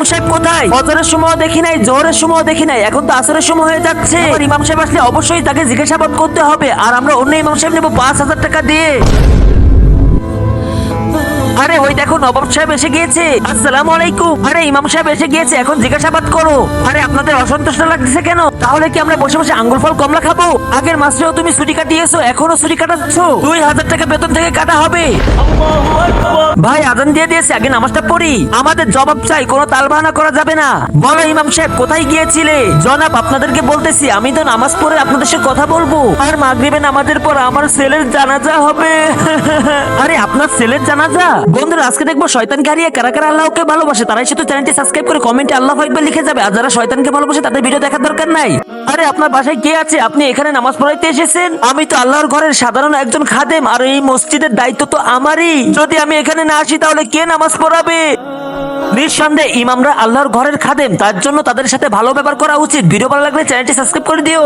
ইমাম সাহেব কোথায়? ফজরের সময় দেখি নাই, জোহরের সময় দেখি নাই, এখন তো আসরের সময় হয়ে যাচ্ছে। এবার ইমাম সাহেব আসলে অবশ্যই তাকে জিজ্ঞাসাবাদ করতে হবে, আর আমরা অন্য ইমাম সাহেব নেবো 5,000 টাকা দিয়ে। আরে ওই দেখো নবাব সাহেব এসে গিয়েছে। আসসালামু আলাইকুম। আরে ইমাম সাহেব এসে গিয়েছে, এখন জিজ্ঞাসাবাদ করো। আরে আপনাদের অসন্তুষ্ট লাগতেছে কেন? তাহলে কি আমরা বসে বসে আঙ্গুর ফল কমলা খাবো? আগের মাসেও তুমি ছুটি কাটিয়েছো, এখনো ছুটি কাটাচ্ছ। 2,000 টাকা বেতন থেকে কাটা হবে। ভাই আজান দিয়ে দিয়েছে, আগে নামাজটা পড়ি। আমাদের জবাব চাই, কোনো তালবাহানা করা যাবে না। বলো ইমাম সাহেব কোথায় গিয়েছিলে? জনাব আপনাদেরকে বলতেছি, আমি তো নামাজ পড়ে আপনাদের সাথে কথা বলবো, আর মাগরিবে নামাজের পর আমার ছেলের জানাজা হবে। আরে আপনার ছেলের জানাজা? বন্ধুরা আজকে দেখবো শয়তানকে হারিয়ে কারা কারা আল্লাহকে ভালোবাসে। তারাই শুধু চ্যানেলটি সাবস্ক্রাইব করে কমেন্টে আল্লাহু আকবার লিখে যাবে, আর যারা শয়তানকে ভালোবাসে তাদের ভিডিও দেখার দরকার নাই। আরে আপনার বাসায় কে আছে? আপনি এখানে নামাজ পড়াইতে এসেছেন? আমি তো আল্লাহর ঘরের সাধারণ একজন খাদেম, আর এই মসজিদের দায়িত্ব তো আমারই। যদি আমি এখানে না আসি তাহলে কে নামাজ পড়াবে? নিঃসন্দেহে ইমামরা আল্লাহর ঘরের খাদেম, তার জন্য তাদের সাথে ভালো ব্যবহার করা উচিত। ভিডিও ভালো লাগলে চ্যানেলটি সাবস্ক্রাইব করে দিও।